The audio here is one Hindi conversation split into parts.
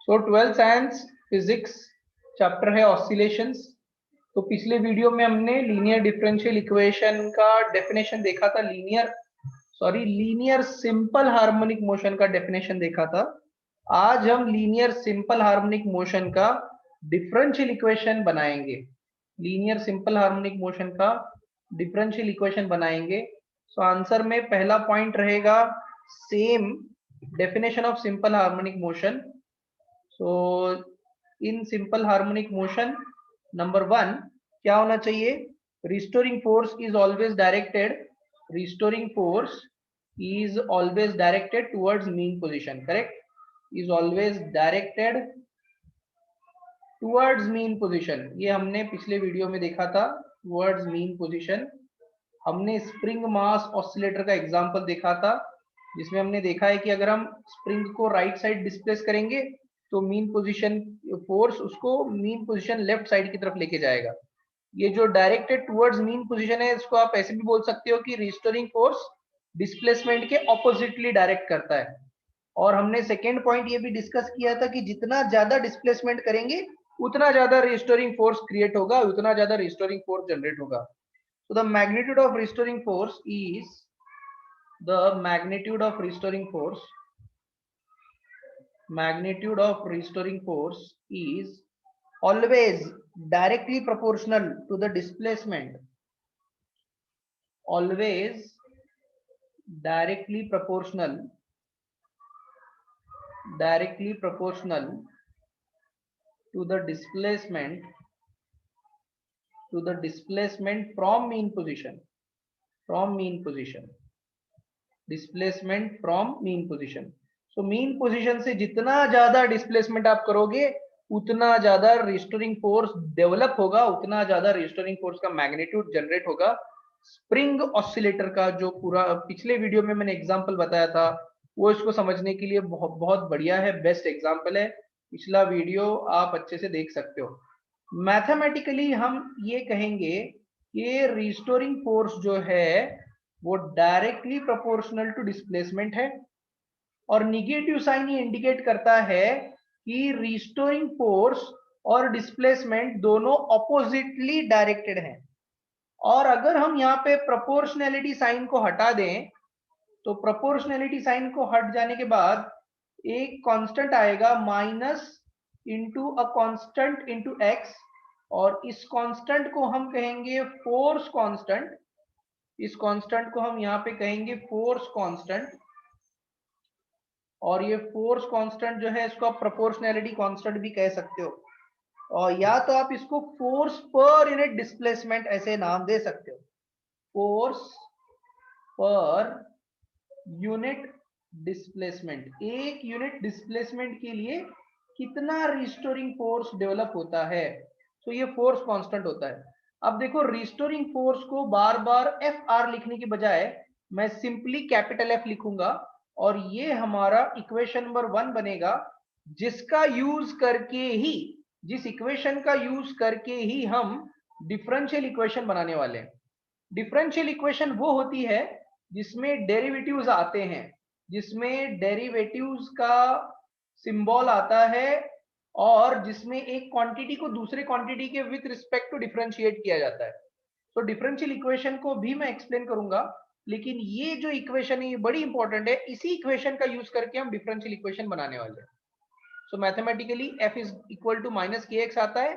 सो 12th साइंस फिजिक्स चैप्टर है ऑसिलेशंस। तो पिछले वीडियो में हमने लीनियर डिफरेंशियल इक्वेशन का डेफिनेशन देखा था, लीनियर सिंपल हार्मोनिक मोशन का डेफिनेशन देखा था। आज हम लीनियर सिंपल हार्मोनिक मोशन का डिफरेंशियल इक्वेशन बनाएंगे। लीनियर सिंपल हार्मोनिक मोशन का डिफरेंशियल इक्वेशन बनाएंगे। सो आंसर में पहला पॉइंट रहेगा same definition of simple harmonic motion. So in simple harmonic motion number 1 क्या होना चाहिए? Restoring force is always directed towards mean position. Correct, is always directed towards mean position. ये हमने पिछले वीडियो में देखा था, टुवर्ड्स मीन पोजीशन। हमने स्प्रिंग मास ऑसिलेटर का एग्जांपल देखा था, जिसमें हमने देखा है कि अगर हम स्प्रिंग को राइट साइड डिस्प्लेस करेंगे तो मीन पोजीशन फोर्स उसको मीन पोजीशन लेफ्ट साइड की तरफ लेके जाएगा। ये जो डायरेक्टेड टुवर्ड्स मीन पोजीशन है, इसको आप ऐसे भी बोल सकते हो कि रिस्टोरिंग फोर्स डिस्प्लेसमेंट के ऑपोजिटली डायरेक्ट करता है। और हमने सेकेंड पॉइंट ये भी डिस्कस किया था कि जितना ज्यादा डिस्प्लेसमेंट करेंगे उतना ज्यादा रिस्टोरिंग फोर्स क्रिएट होगा, उतना ज्यादा रिस्टोरिंग फोर्स जनरेट होगा। So the magnitude of restoring force is always directly proportional to the displacement. Always directly proportional to the displacement from mean position. Displacement from mean position. So mean position से जितना ज्यादा डिस्प्लेसमेंट आप करोगे उतना ज्यादा रिस्टोरिंग फोर्स डेवलप होगा, उतना ज्यादा रिस्टोरिंग फोर्स का मैग्नीट्यूड जनरेट होगा। स्प्रिंग ऑसिलेटर का जो पूरा पिछले वीडियो में मैंने एग्जांपल बताया था, वो इसको समझने के लिए बहुत बहुत बढ़िया है, बेस्ट एग्जांपल है। पिछला वीडियो आप अच्छे से देख सकते हो। मैथमेटिकली हम ये कहेंगे कि रिस्टोरिंग फोर्स जो है वो डायरेक्टली प्रोपोर्शनल टू डिस्प्लेसमेंट है, और निगेटिव साइन ये इंडिकेट करता है कि रिस्टोरिंग फोर्स और डिस्प्लेसमेंट दोनों ऑपोजिटली डायरेक्टेड हैं। और अगर हम यहाँ पे प्रोपोर्शनैलिटी साइन को हटा दें तो प्रोपोर्शनैलिटी साइन को हट जाने के बाद एक कांस्टेंट आएगा minus into a constant into x, और इस कांस्टेंट को हम कहेंगे फोर्स कांस्टेंट। इस कांस्टेंट को हम यहाँ पे कहेंगे फोर्स कांस्टेंट, और ये फोर्स कांस्टेंट जो है इसको आप प्रोपोर्शनैलिटी कांस्टेंट भी कह सकते हो, और या तो आप इसको फोर्स पर यूनिट डिस्प्लेसमेंट ऐसे नाम दे सकते हो। फोर्स पर यूनिट डिस्प्लेसमेंट, एक यूनिट डिस्प्लेसमेंट के लिए कितना रिस्टोरिंग फोर्स डेवलप होता है, तो ये फोर्स कांस्टेंट होता है। अब देखो, रिस्टोरिंग फोर्स को बार बार एफ आर लिखने की बजाय मैं सिंपली कैपिटल एफ लिखूंगा, और ये हमारा इक्वेशन नंबर 1 बनेगा, जिसका यूज करके ही, जिस इक्वेशन का यूज करके ही हम डिफरेंशियल इक्वेशन बनाने वाले हैं। डिफरेंशियल इक्वेशन वो होती है जिसमें डेरिवेटिव्स आते हैं, जिसमें डेरिवेटिव्स का सिंबल आता है, और जिसमें एक क्वांटिटी को दूसरे क्वांटिटी के विथ रिस्पेक्ट टू डिफरेंशिएट किया जाता है। तो डिफरेंशियल इक्वेशन को भी मैं एक्सप्लेन करूंगा, लेकिन ये जो इक्वेशन है ये बड़ी इंपॉर्टेंट है, इसी इक्वेशन का यूज करके हम डिफरेंशियल इक्वेशन बनाने वाले हैं। So mathematically F is equal to minus के एक्स आता है।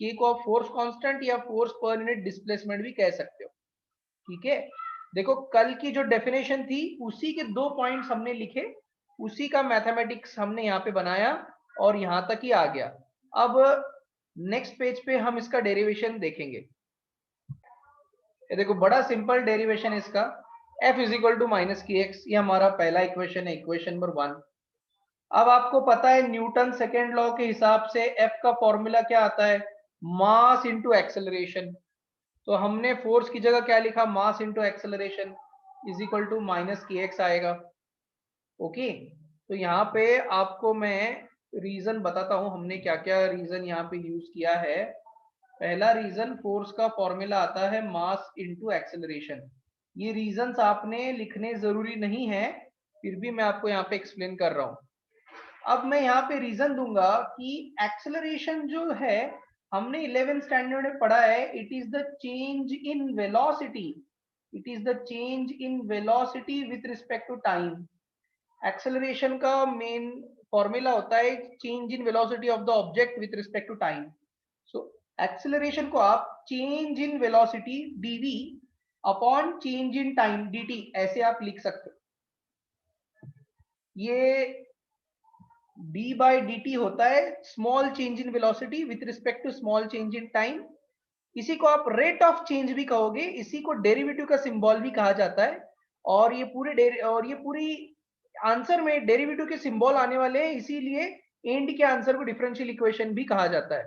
के को आप फोर्स कांस्टेंट या फोर्स पर यूनिट डिस्प्लेसमेंट भी कह सकते हो। ठीक है, देखो कल की जो डेफिनेशन थी उसी के 2 पॉइंट्स हमने लिखे, उसी का मैथमेटिक्स हमने यहाँ पे बनाया और यहाँ तक ही आ गया। अब नेक्स्ट पेज पे हम इसका डेरिवेशन देखेंगे। ये देखो, बड़ा सिंपल डेरिवेशन है इसका। f is equal to minus के एक्स, ये हमारा पहला इक्वेशन है, इक्वेशन नंबर 1। अब आपको पता है न्यूटन सेकेंड लॉ के हिसाब से f का फॉर्मूला क्या आता है? Mass into acceleration. तो हमने फोर्स की जगह क्या लिखा? Mass into acceleration is equal to minus के एक्स आएगा। ओके, तो यहाँ पे आपको मैं रीजन बताता हूँ हमने क्या क्या रीजन यहाँ पे यूज किया है। पहला रीजन, फोर्स का फॉर्मूला आता है मास इंटू एक्सेलरेशन। ये रीजंस आपने लिखने जरूरी नहीं है, फिर भी मैं आपको यहाँ पे एक्सप्लेन कर रहा हूँ। अब मैं यहाँ पे रीजन दूंगा कि एक्सेलरेशन जो है हमने 11th स्टैंडर्ड में पढ़ा है, it is the change in velocity, it is the change in velocity with respect to time. Acceleration का मेन फॉर्मूला होता है change in velocity of the object with respect to time. So acceleration को आप change in velocity dv upon change in time dt ऐसे आप लिख सकते हो। ये d बाई dt होता है small change in velocity with respect to small change in time. इसी को आप रेट ऑफ चेंज भी कहोगे, इसी को डेरिवेटिव का सिंबल भी कहा जाता है। और ये पूरी आंसर में डेरिवेटिव के सिंबल आने वाले हैं, इसीलिए एंड के आंसर को डिफरेंशियल इक्वेशन भी कहा जाता है।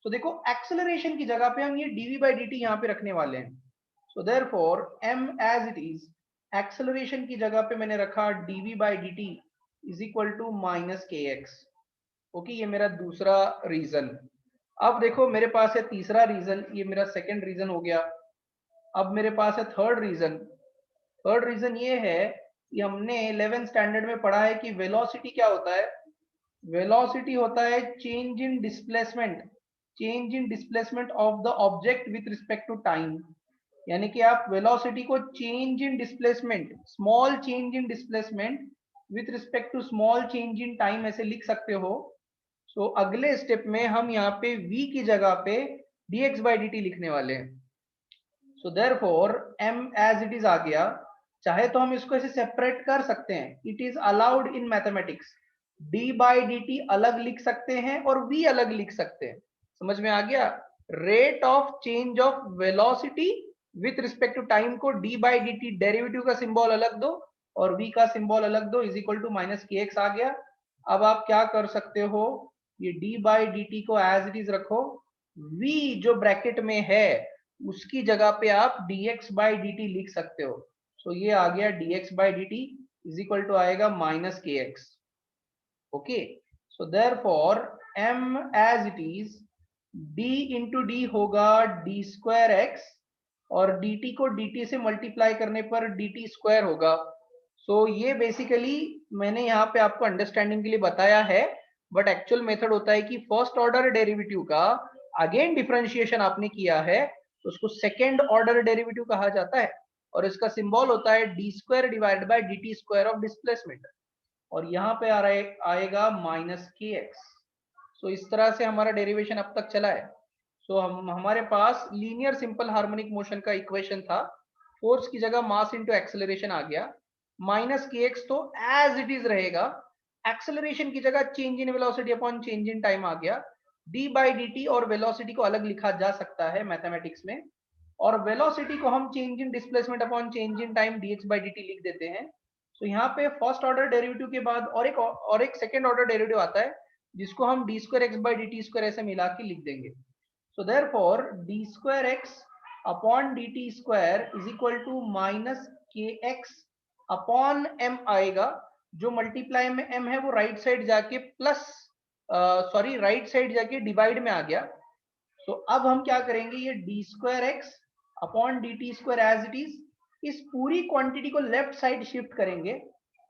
तो देखो एक्सेलरेशन की जगह पे हम ये dv बाई dt यहाँ पे रखने वाले हैं। So therefore m as it is, acceleration की जगह पे मैंने रखा dv by dt is equal to minus kx। Okay, ये मेरा दूसरा रीजन। अब देखो मेरे पास है तीसरा रीजन, ये मेरा सेकंड रीजन हो गया। अब मेरे पास है थर्ड रीजन। थर्ड रीजन ये है कि हमने 11th स्टैंडर्ड में पढ़ा है कि वेलोसिटी क्या होता है। वेलोसिटी होता है change in displacement, change in displacement of the object with respect to time. यानी कि आप वेलोसिटी को change in displacement, small change in displacement with respect to small change in time ऐसे लिख सकते हो। सो अगले स्टेप में हम यहाँ पे v की जगह पे dx बाई dt लिखने वाले हैं। So therefore m as it is आ गया। चाहे तो हम इसको ऐसे सेपरेट कर सकते हैं, it is allowed in mathematics. d by dt अलग लिख सकते हैं और v अलग लिख सकते हैं। समझ में आ गया? Rate of change of velocity with respect to time को d बाई dt डेरिवेटिव का सिंबल अलग दो और v का सिंबल अलग दो, is equal to minus kx आ गया। अब आप क्या कर सकते हो, ये d बाई dt को एज इट इज रखो, v जो ब्रैकेट में है उसकी जगह पे आप dx बाई dt लिख सकते हो। सो ये आ गया dx by dt is equal to आएगा minus kx। Okay, so therefore m as it is d into d होगा d स्क्वायर x और dt को dt से मल्टीप्लाई करने पर dt स्क्वायर होगा। सो ये बेसिकली मैंने यहाँ पे आपको अंडरस्टैंडिंग के लिए बताया है, बट एक्चुअल मेथड होता है कि फर्स्ट ऑर्डर डेरिवेटिव का अगेन डिफरेंशिएशन आपने किया है तो उसको सेकेंड ऑर्डर डेरिवेटिव कहा जाता है और इसका सिंबल होता है d square divided by D t square of displacement और यहाँ पे आ रहा है आएगा माइनस के एक्स। सो इस तरह से हमारा डेरिवेशन अब तक चला है। सो हमारे पास लीनियर सिंपल हार्मोनिक मोशन का इक्वेशन था, फोर्स की जगह मास इंटू एक्सेलरेशन आ गया, माइनस के एक्स तो एज इट इज रहेगा, एक्सेलरेशन की जगह change in velocity upon change in time आ गया, डी बाई डी टी और वेलोसिटी को अलग लिखा जा सकता है मैथमेटिक्स में, और वेलोसिटी को हम change in displacement upon change in time dx by dt लिख देते हैं। तो यहाँ पे फर्स्ट ऑर्डर डेरिवेटिव के बाद और एक सेकेंड ऑर्डर डेरिवेटिव आता है जिसको हम d square x by d t square ऐसे मिला के लिख देंगे। So therefore d square x upon d t square is equal to minus के एक्स अपॉन एम आएगा, जो मल्टीप्लाई में m है वो राइट साइड जाके प्लस सॉरी राइट साइड जाके डिवाइड में आ गया। तो अब हम क्या करेंगे, ये d square x upon d t square as it is, इस पूरी क्वांटिटी को लेफ्ट साइड शिफ्ट करेंगे।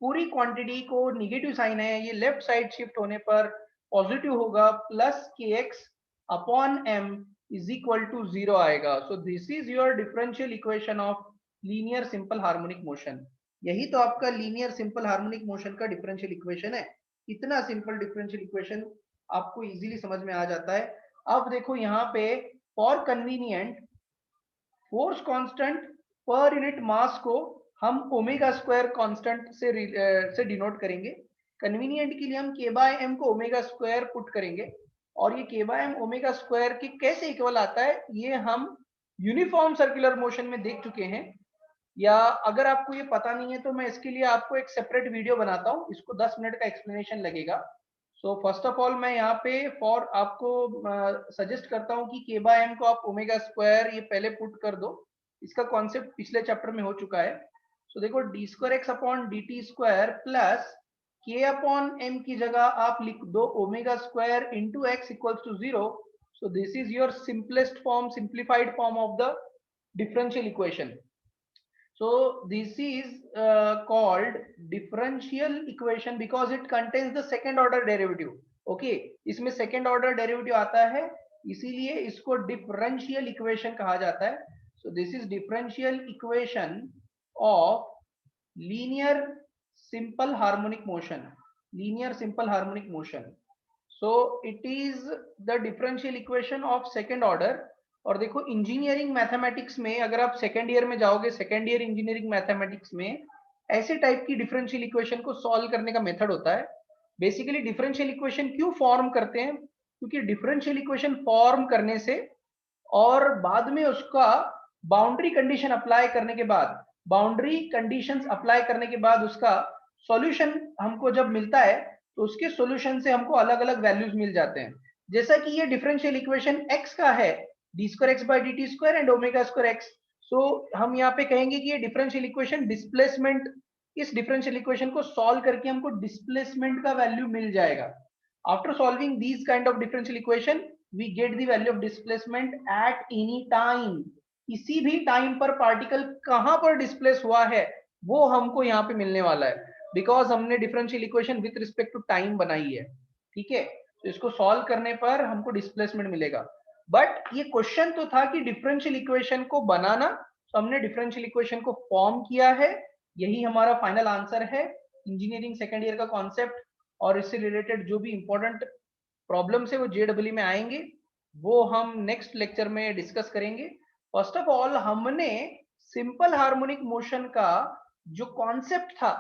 पूरी क्वांटिटी को निगेटिव साइन है, ये लेफ्ट साइड शिफ्ट होने पर पॉजिटिव होगा, plus k x upon m is equal to 0 आएगा। So this is your differential equation of linear simple harmonic motion. यही तो आपका लीनियर सिंपल हार्मोनिक मोशन का डिफरेंशियल इक्वेशन है। इतना सिंपल डिफरेंशियल इक्वेशन आपको इजीली समझ में आ जाता है। अब देखो यहाँ पे for convenient force constant per unit mass को हम ओमेगा स्क्वायर कांस्टेंट से डिनोट करेंगे। कन्वीनियंट के लिए हम के बाय एम को ओमेगा स्क्वायर पुट करेंगे और ये के बाय एम ओमेगा स्क्वायर के कैसे इक्वल आता है ये हम यूनिफॉर्म सर्कुलर मोशन में देख चुके हैं, या अगर आपको ये पता नहीं है तो मैं इसके लिए आपको एक सेपरेट वीडियो बनाता हूँ, इसको 10 मिनट का एक्सप्लेनेशन लगेगा। सो फर्स्ट ऑफ ऑल मैं यहाँ पे फॉर आपको सजेस्ट करता हूँ कि के बाय एम को आप ओमेगा स्क्वायर ये पहले पुट कर दो, इसका कॉन्सेप्ट पिछले चैप्टर में हो चुका है। सो देखो d square x upon d t square plus k upon m की जगह आप लिख दो omega square into x equals to 0। So this is your simplest form, simplified form of the differential equation. So this is called differential equation because it contains the second order derivative. Okay, इसमें second order derivative आता है, इसीलिए इसको differential equation कहा जाता है. So this is differential equation of linear simple harmonic motion. Linear simple harmonic motion. So it is the differential equation of second order. और देखो इंजीनियरिंग मैथमेटिक्स में अगर आप सेकेंड ईयर में जाओगे, सेकेंड ईयर इंजीनियरिंग मैथमेटिक्स में ऐसे टाइप की डिफरेंशियल इक्वेशन को सॉल्व करने का मेथड होता है. बेसिकली डिफरेंशियल इक्वेशन क्यों फॉर्म करते हैं? क्योंकि डिफरेंशियल इक्वेशन फॉर्म करने से और बाद में उसका बाउंड्री कंडीशन अप्लाई करने के बाद, बाउंड्री कंडीशंस अप्लाई करने के बाद उसका सॉल्यूशन हमको जब मिलता है तो उसके सॉल्यूशन से हमको अलग अलग वैल्यूज मिल जाते हैं. जैसा कि ये डिफरेंशियल इक्वेशन x का है, d square x by d t square and omega square x. So हम यहाँ पे कहेंगे कि ये डिफरेंशियल इक्वेशन डिस्प्लेसमेंट, इस डिफरेंशियल इक्वेशन को सॉल्व करके हमको डिस्प्लेसमेंट का वैल्यू मिल जाएगा. After solving these kind of differential equation we get the value of displacement at any time. किसी भी टाइम पर पार्टिकल कहां पर डिस्प्लेस हुआ है वो हमको यहाँ पे मिलने वाला है, बिकॉज हमने differential equation with respect to time बनाई है. ठीक है, तो इसको सॉल्व करने पर हमको डिस्प्लेसमेंट मिलेगा. बट ये क्वेश्चन तो था कि डिफरेंशियल इक्वेशन को बनाना, तो हमने डिफरेंशियल इक्वेशन को फॉर्म किया है, यही हमारा फाइनल आंसर है. इंजीनियरिंग सेकेंड ईयर का कॉन्सेप्ट और इससे रिलेटेड जो भी इंपॉर्टेंट प्रॉब्लम्स है वो जेडब्ल्यू में आएंगे, वो हम नेक्स्ट लेक्चर में डिस्कस करेंगे. फर्स्ट ऑफ ऑल हमने सिंपल हार्मोनिक मोशन का जो कॉन्सेप्ट था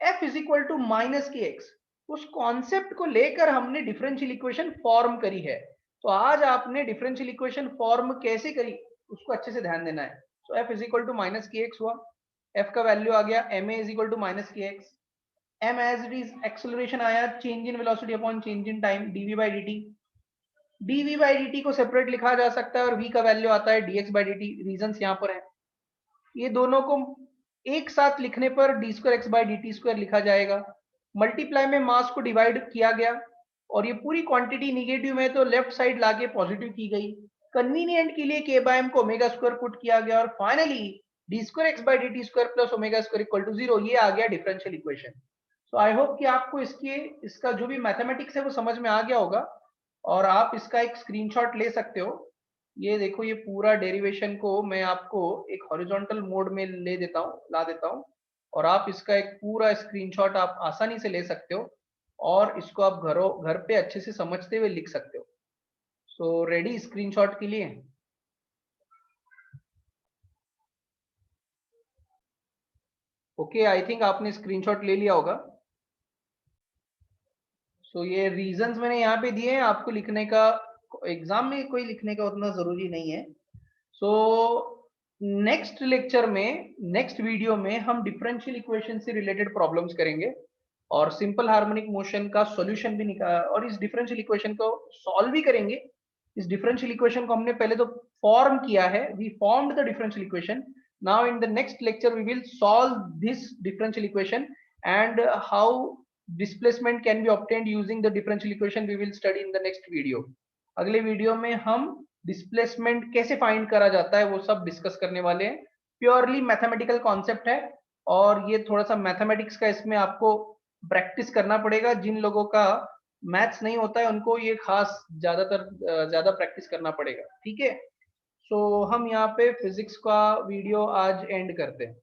F is equal to minus के एक्स, उस कॉन्सेप्ट को लेकर हमने डिफरेंशियल इक्वेशन फॉर्म करी है. तो आज आपने डिफरेंशियल इक्वेशन फॉर्म कैसे करी उसको अच्छे से ध्यान देना है. तो F is equal to minus के एक्स हुआ, F का वैल्यू आ गया ma is equal to minus के x, m as it is acceleration आया, change in velocity upon change in time dv by dt. dv by dt को सेपरेट लिखा जा सकता है और v का वैल्यू आता है dx बाई dt. रीजंस यहाँ पर है, ये दोनों को एक साथ लिखने पर D square x by d t square लिखा जाएगा. मल्टीप्लाई में मास को डिवाइड किया गया और ये पूरी क्वांटिटी निगेटिव में तो लेफ्ट साइड लाके पॉजिटिव की गई. कन्वीनियंट के लिए k बाय m को ओमेगा स्क्वायर पुट किया गया और finally d square x by d t square plus omega square equal to 0. ये आ गया differential equation. So I hope कि आपको इसका जो भी मैथमेटिक्स है वो समझ में आ गया होगा और आप इसका एक स्क्रीनशॉट ले सकते हो. ये देखो, ये पूरा डेरिवेशन को मैं आपको एक हॉरिजॉन्टल मोड में ला देता हूँ और आप इसका एक पूरा स्क्रीनशॉट आप आसानी से ले सकते हो और इसको आप घर पे अच्छे से समझते हुए लिख सकते हो. सो रेडी स्क्रीनशॉट के लिए? ओके, आई थिंक आपने स्क्रीनशॉट ले लिया होगा. सो ये रीजंस मैंने यहाँ पे दिए हैं, आपको लिखने का, एग्जाम में कोई लिखने का उतना जरूरी नहीं है. सो नेक्स्ट लेक्चर में, नेक्स्ट वीडियो में हम डिफरेंशियल इक्वेशन से रिलेटेड प्रॉब्लम्स करेंगे और सिंपल हार्मोनिक मोशन का सॉल्यूशन भी निकाल और इस डिफरेंशियल इक्वेशन को सॉल्व भी करेंगे. इस डिफरेंशियल इक्वेशन को हमने पहले तो फॉर्म किया है, we formed the differential equation. Now in the next lecture we will solve this differential equation and how displacement can be obtained using the differential equation. We will study in the next video. अगले वीडियो में हम डिस्प्लेसमेंट कैसे फाइंड करा जाता है वो सब डिस्कस करने वाले हैं. प्योरली मैथमेटिकल कॉन्सेप्ट है और ये थोड़ा सा मैथमेटिक्स का इसमें आपको प्रैक्टिस करना पड़ेगा. जिन लोगों का मैथ्स नहीं होता है उनको ये खास ज्यादा प्रैक्टिस करना पड़ेगा. ठीक है, सो हम यहाँ पे फिजिक्स का वीडियो आज एंड करते हैं.